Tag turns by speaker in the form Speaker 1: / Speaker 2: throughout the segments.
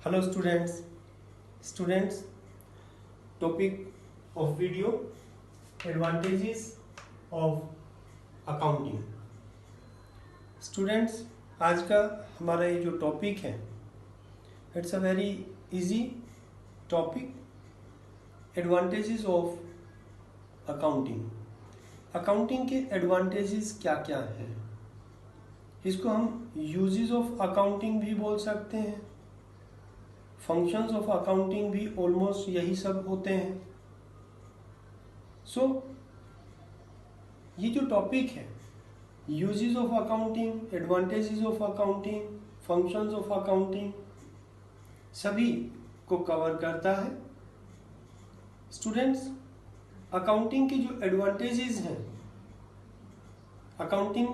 Speaker 1: Hello students, topic of video, advantages of accounting. Students, आज का हमारा ये जो टॉपिक है, it's a very easy topic, advantages of accounting. Accounting के एडवांटेजेस क्या क्या हैं? इसको हम यूजेस ऑफ अकाउंटिंग भी बोल सकते हैं, फंक्शंस ऑफ अकाउंटिंग भी ऑलमोस्ट यही सब होते हैं। सो ये जो टॉपिक है, uses of accounting, advantages of accounting, functions of accounting, सभी को कवर करता है। स्टूडेंट्स, अकाउंटिंग के जो एडवांटेजेस हैं, अकाउंटिंग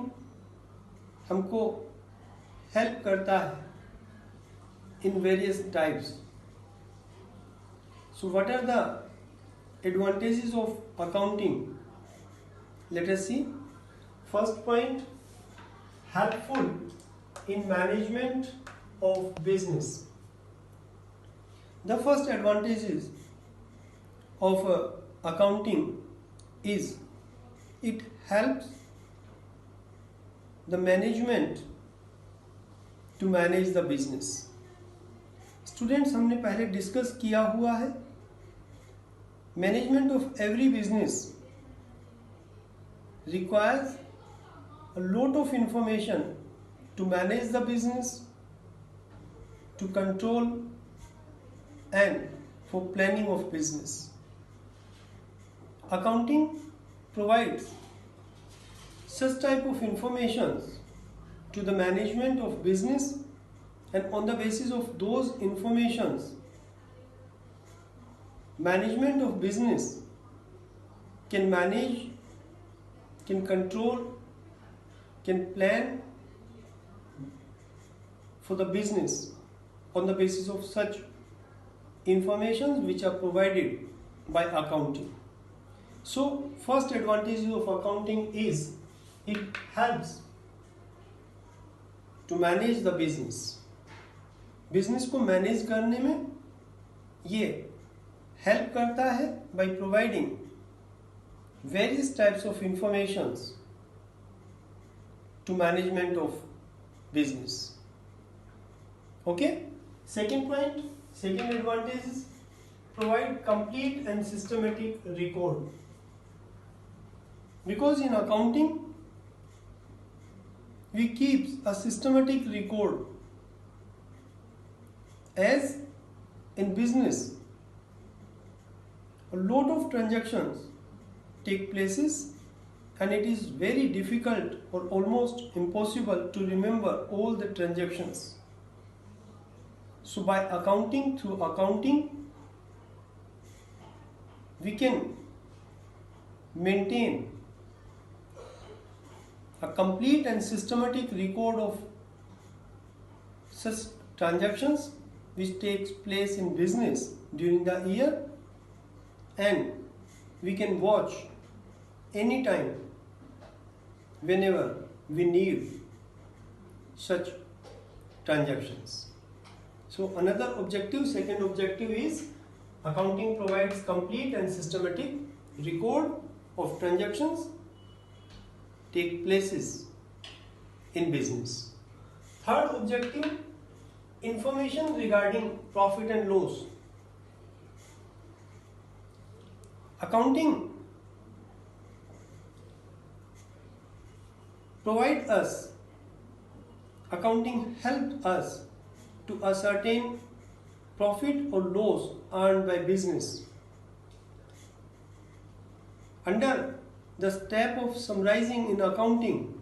Speaker 1: हमको हेल्प करता है in various types. So what are the advantages of accounting? Let us see. First point, helpful in management of business. The first advantages of accounting is it helps the management to manage the business. Students, हमने पहले discuss किया हुआ है, management of every business requires a lot of information to manage the business, to control and for planning of business. Accounting provides such type of information to the management of business, and on the basis of those informations, management of business can manage, can control, can plan for the business on the basis of such information which are provided by accounting. So first advantage of accounting is it helps to manage the business. Business को manage करने में ये help करता है by providing various types of informations to management of business. Okay, second point, second advantage is provide complete and systematic record. Because in accounting we keep a systematic record. As in business, a lot of transactions take places and it is very difficult or almost impossible to remember all the transactions. So by accounting, through accounting, we can maintain a complete and systematic record of such transactions which takes place in business during the year, and we can watch anytime whenever we need such transactions. So another objective, second objective is accounting provides complete and systematic record of transactions take places in business. Third objective, information regarding profit and loss. Accounting helped us to ascertain profit or loss earned by business. Under the step of summarizing in accounting,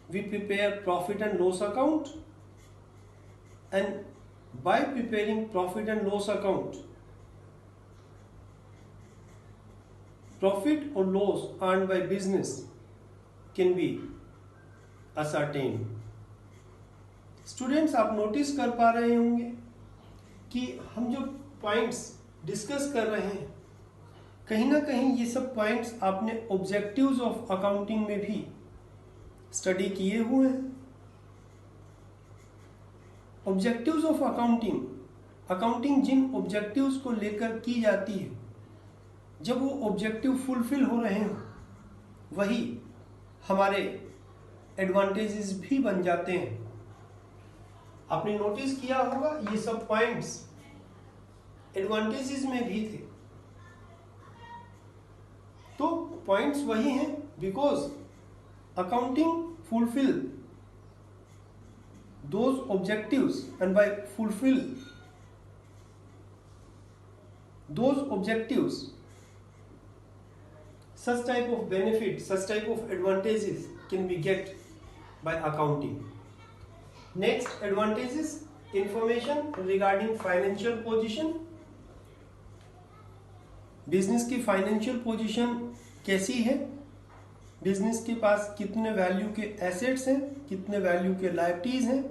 Speaker 1: we prepare profit and loss account, and by preparing profit and loss account, profit or loss earned by business can be ascertained. Students, आप notice कर पा रहे होंगे कि हम जो points discuss कर रहे हैं, कहीं ना कहीं ये सब पॉइंट्स आपने ऑब्जेक्टिव्स ऑफ अकाउंटिंग में भी स्टडी किए हुए हैं। ऑब्जेक्टिव्स ऑफ अकाउंटिंग, अकाउंटिंग जिन ऑब्जेक्टिव्स को लेकर की जाती है, जब वो ऑब्जेक्टिव फुलफिल हो रहे हो वही हमारे एडवांटेजेस भी बन जाते हैं। आपने नोटिस किया होगा ये सब पॉइंट्स एडवांटेजेस में भी थे। तो पॉइंट्स वही हैं because accounting fulfil those objectives, and by fulfill those objectives, such type of benefit, such type of advantages can be get by accounting. Next advantages, information regarding financial position. Business की financial position कैसी है, business के पास कितने value के assets हैं, कितने value के liabilities हैं,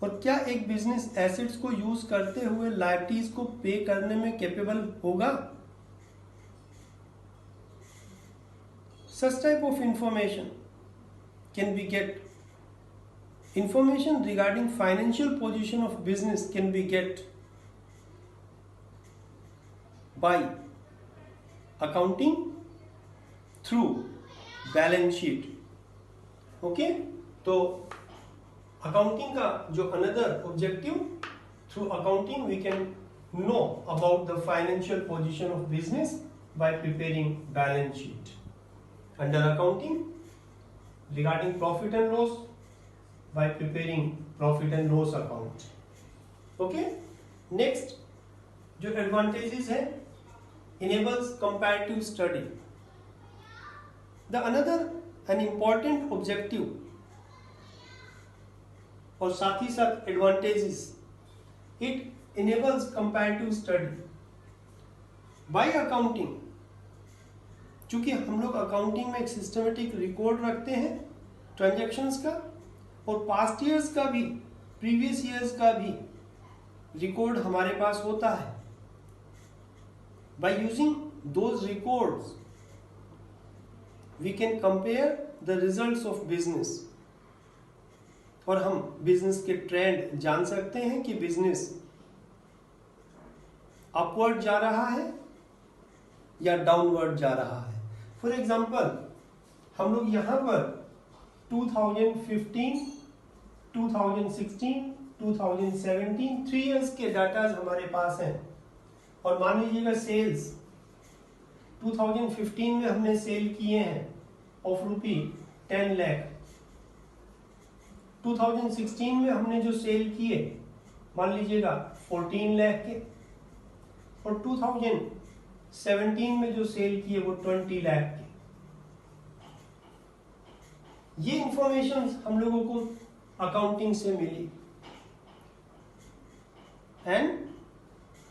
Speaker 1: और क्या एक बिजनेस एसेट्स को यूज करते हुए लायबिलिटीज को पे करने में कैपेबल होगा। Such type of information can be get, information regarding financial position of business can be get by accounting through balance sheet. Okay, तो अकाउंटिंग का जो another objective, through accounting we can know about the financial position of business by preparing balance sheet. Under accounting regarding profit and loss by preparing profit and loss account. Okay, next जो advantages है, enables comparative study. The another an important objective और साथ ही साथ advantages, it enables comparative study. By accounting, चूंकि हम लोग accounting में एक सिस्टमेटिक रिकॉर्ड रखते हैं ट्रांजैक्शंस का, और पास्ट ईयर्स का भी, प्रीवियस ईयर्स का भी रिकॉर्ड हमारे पास होता है। By using those records, we can compare the results of business, और हम बिजनेस के ट्रेंड जान सकते हैं कि बिजनेस अपवर्ड जा रहा है या डाउनवर्ड जा रहा है। फॉर एग्जाम्पल, हम लोग यहां पर 2015, 2016, 2017 3 इयर्स के डाटा हमारे पास हैं, और मान लीजिएगा सेल्स 2015 में हमने सेल किए हैं ऑफ रुपी 10 लाख, 2016 में हमने जो सेल किए मान लीजिएगा 14 लाख के, और 2017 में जो सेल किए वो 20 लाख के। ये इंफॉर्मेशन हम लोगों को अकाउंटिंग से मिली, and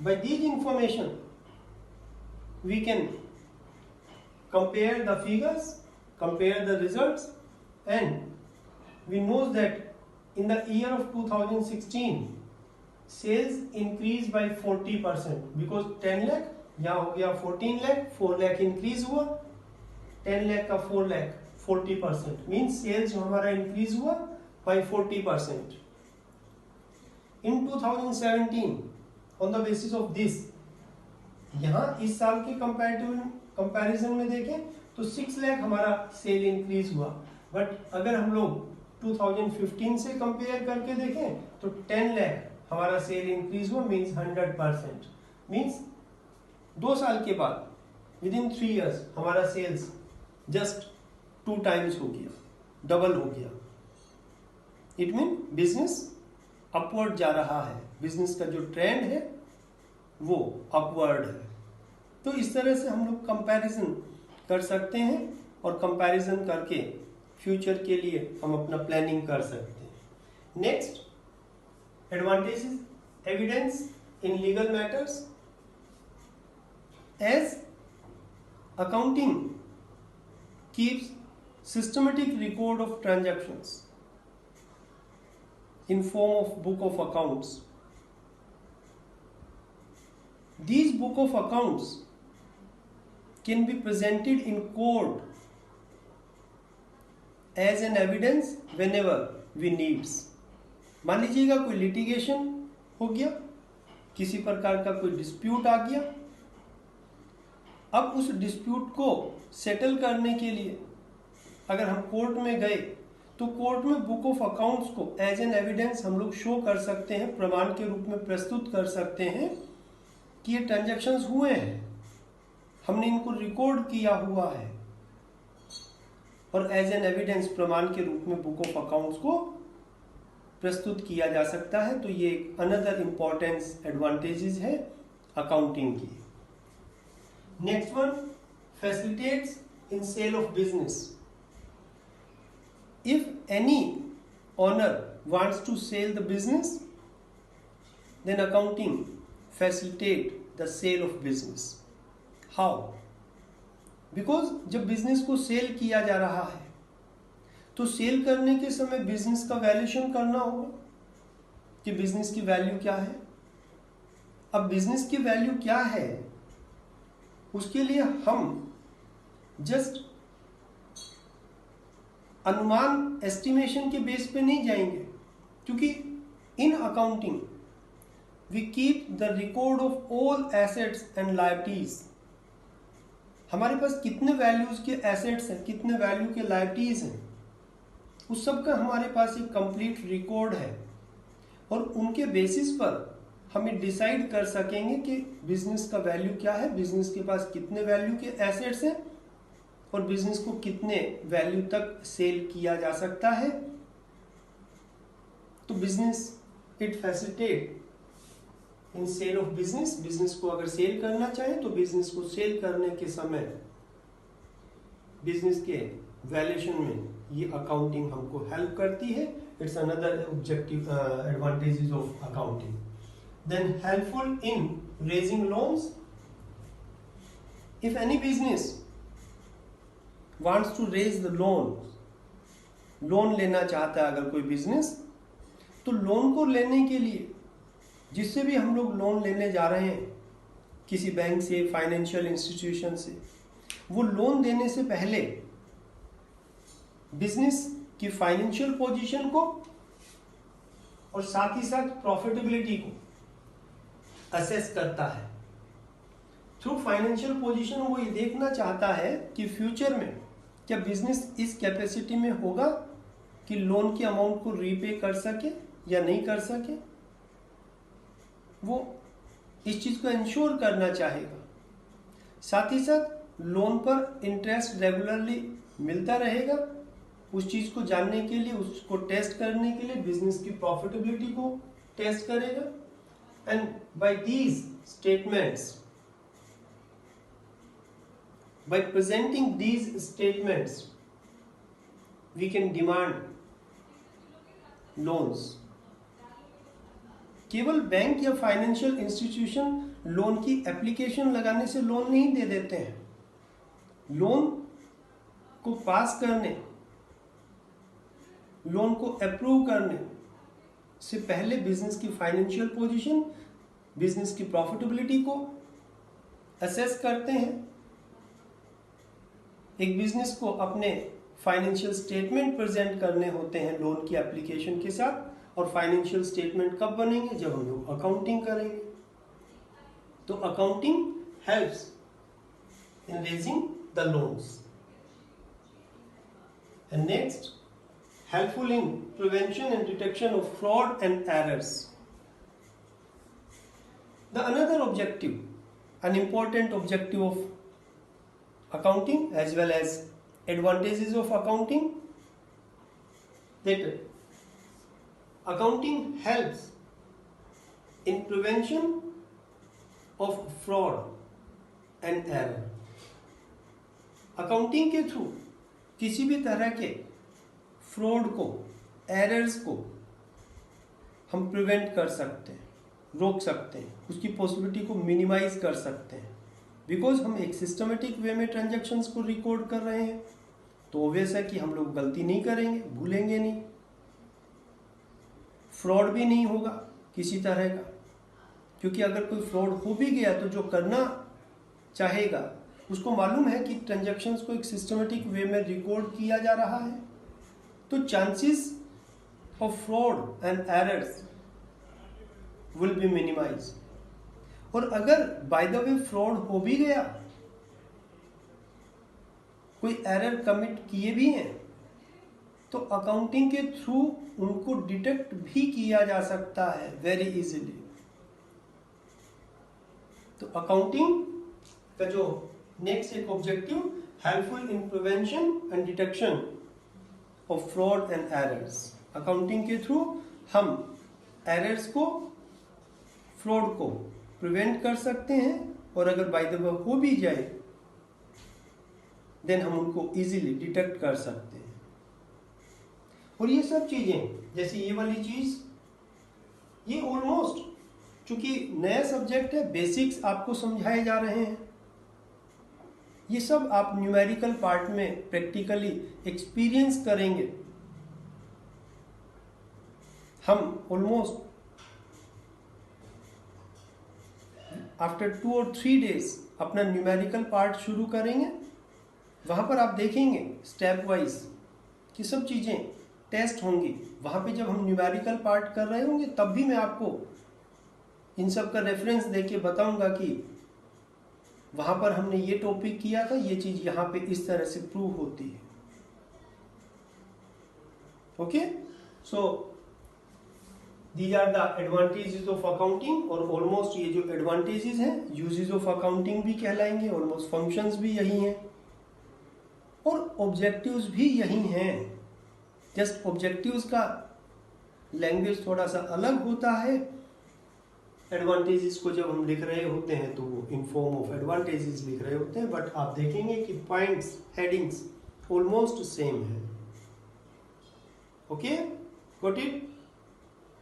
Speaker 1: by these information we can compare the figures, compare the results, and we know that in the year of 2016 sales increased by 40% because 10 lakh यहाँ हो गया 14 lakh, 4 lakh increase हुआ, 10 lakh का 4 lakh, 40% means sales जो हमारा increase हुआ by 40%. In 2017 on the basis of this, यहाँ इस साल के कंपैरिजन में देखें तो 6 लाख हमारा सेल इंक्रीज हुआ, बट अगर हम लोग 2015 से कंपेयर करके देखें तो 10 लाख हमारा सेल इंक्रीज हुआ, मींस 100%, मींस 2 साल के बाद विद इन 3 इयर्स हमारा सेल्स जस्ट 2 टाइम्स हो गया, डबल हो गया। इट मीन बिजनेस अपवर्ड जा रहा है, बिजनेस का जो ट्रेंड है वो अपवर्ड है। तो इस तरह से हम लोग कंपैरिजन कर सकते हैं, और कंपैरिजन करके फ्यूचर के लिए हम अपना प्लानिंग कर सकते हैं। Next advantages, evidence in legal matters, as accounting keeps systematic record of transactions in form of book of accounts. These book of accounts can be presented in court as an evidence whenever we needs. मान लीजिएगा कोई litigation हो गया, किसी प्रकार का कोई dispute आ गया। अब उस डिस्प्यूट को सेटल करने के लिए अगर हम कोर्ट में गए तो कोर्ट में बुक ऑफ अकाउंट्स को एज एन एविडेंस हम लोग शो कर सकते हैं, प्रमाण के रूप में प्रस्तुत कर सकते हैं कि ये ट्रांजैक्शंस हुए हैं, हमने इनको रिकॉर्ड किया हुआ है, और एज एन एविडेंस प्रमाण के रूप में बुक ऑफ अकाउंट्स को प्रस्तुत किया जा सकता है। तो ये एक अनदर इंपॉर्टेंस एडवांटेजेस है अकाउंटिंग की। Next one, facilitates in sale of business. If any owner wants to sell the business, then accounting facilitate the sale of business. How? Because जब बिजनेस को सेल किया जा रहा है तो सेल करने के समय बिजनेस का वैल्यूएशन करना होगा कि बिजनेस की वैल्यू क्या है। अब बिजनेस की वैल्यू क्या है उसके लिए हम जस्ट अनुमान एस्टिमेशन के बेस पे नहीं जाएंगे, क्योंकि in accounting we keep the record of all assets and liabilities. हमारे पास कितने वैल्यूज के एसेट्स हैं, कितने वैल्यू के लायबिलिटीज हैं, उस सब का हमारे पास एक कंप्लीट रिकॉर्ड है, और उनके बेसिस पर हम डिसाइड कर सकेंगे कि बिजनेस का वैल्यू क्या है, बिजनेस के पास कितने वैल्यू के एसेट्स हैं और बिजनेस को कितने वैल्यू तक सेल किया जा सकता है। तो business it facilitate in sale of business. Business को अगर सेल करना चाहे तो बिजनेस को सेल करने के समय बिजनेस के वैल्यूएशन में ये अकाउंटिंग हमको हेल्प करती है। It's another objective advantages of accounting. Then helpful in raising loans. If any business wants to raise the loan, loan लेना चाहता है अगर कोई बिजनेस, तो लोन को लेने के लिए जिससे भी हम लोग लोन लेने जा रहे हैं, किसी बैंक से, फाइनेंशियल इंस्टीट्यूशन से, वो लोन देने से पहले बिजनेस की फाइनेंशियल पोजीशन को और साथ ही साथ प्रॉफिटेबिलिटी को असेस करता है। थ्रू फाइनेंशियल पोजीशन वो ये देखना चाहता है कि फ्यूचर में क्या बिजनेस इस कैपेसिटी में होगा कि लोन के अमाउंट को रीपे कर सके या नहीं कर सके। वो इस चीज को इंश्योर करना चाहेगा। साथ ही साथ लोन पर इंटरेस्ट रेगुलरली मिलता रहेगा। उस चीज को जानने के लिए, उसको टेस्ट करने के लिए बिजनेस की प्रॉफिटेबिलिटी को टेस्ट करेगा। And by these statements, by presenting these statements, we can demand loans. केवल बैंक या फाइनेंशियल इंस्टीट्यूशन लोन की एप्लीकेशन लगाने से लोन नहीं दे देते हैं। लोन को पास करने, लोन को अप्रूव करने से पहले बिजनेस की फाइनेंशियल पोजीशन, बिजनेस की प्रॉफिटेबिलिटी को असेस करते हैं। एक बिजनेस को अपने फाइनेंशियल स्टेटमेंट प्रेजेंट करने होते हैं लोन की एप्लीकेशन के साथ, और फाइनेंशियल स्टेटमेंट कब बनेंगे? जब हम लोग अकाउंटिंग करेंगे। तो accounting helps in raising the loans. And next, helpful in prevention and detection of fraud and errors. The another objective, an important objective of accounting as well as advantages of accounting, that accounting helps in prevention of fraud and error. Accounting के through किसी भी तरह के fraud को, errors को हम prevent कर सकते हैं, रोक सकते हैं, उसकी पॉसिबिलिटी को मिनिमाइज कर सकते हैं। बिकॉज हम एक सिस्टमेटिक वे में ट्रांजैक्शंस को रिकॉर्ड कर रहे हैं, तो ऑब्वियस है कि हम लोग गलती नहीं करेंगे, भूलेंगे नहीं, फ्रॉड भी नहीं होगा किसी तरह का। क्योंकि अगर कोई फ्रॉड हो भी गया तो जो करना चाहेगा उसको मालूम है कि ट्रांजैक्शंस को एक सिस्टमेटिक वे में रिकॉर्ड किया जा रहा है, तो chances of fraud and errors will be minimized. और अगर बाय द वे फ्रॉड हो भी गया, कोई एरर कमिट किए भी हैं, तो अकाउंटिंग के थ्रू उनको डिटेक्ट भी किया जा सकता है वेरी इजीली। तो अकाउंटिंग का जो नेक्स्ट एक objective, helpful in prevention and detection of fraud and errors. Accounting के थ्रू हम एरर्स को, फ्रॉड को प्रिवेंट कर सकते हैं, और अगर बाय द वे हो भी जाए देन हम उनको इजीली डिटेक्ट कर सकते हैं। और ये सब चीजें, जैसे ये वाली चीज, ये ऑलमोस्ट, चूंकि नया सब्जेक्ट है, बेसिक्स आपको समझाए जा रहे हैं, ये सब आप न्यूमेरिकल पार्ट में प्रैक्टिकली एक्सपीरियंस करेंगे। हम ऑलमोस्ट आफ्टर 2 और 3 डेज अपना न्यूमेरिकल पार्ट शुरू करेंगे। वहां पर आप देखेंगे स्टेप वाइज कि सब चीजें टेस्ट होंगी। वहां पे जब हम न्यूमेरिकल पार्ट कर रहे होंगे तब भी मैं आपको इन सब का रेफरेंस देके बताऊंगा कि वहां पर हमने ये टॉपिक किया था, ये चीज यहाँ पे इस तरह से प्रूव होती है। Okay, so these are the advantages of accounting. और ऑलमोस्ट ये जो एडवांटेजेस हैं यूजेस ऑफ अकाउंटिंग भी कहलाएंगे, ऑलमोस्ट फंक्शंस भी यही हैं और ऑब्जेक्टिव्स भी यही हैं। जस्ट ऑब्जेक्टिव्स का लैंग्वेज थोड़ा सा अलग होता है। एडवांटेजेस को जब हम लिख रहे होते हैं तो वो इन फॉर्म ऑफ एडवांटेजेस लिख रहे होते हैं, बट आप देखेंगे कि पॉइंट्स, हेडिंग्स ऑलमोस्ट सेम है। Okay, got it?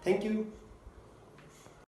Speaker 1: Thank you.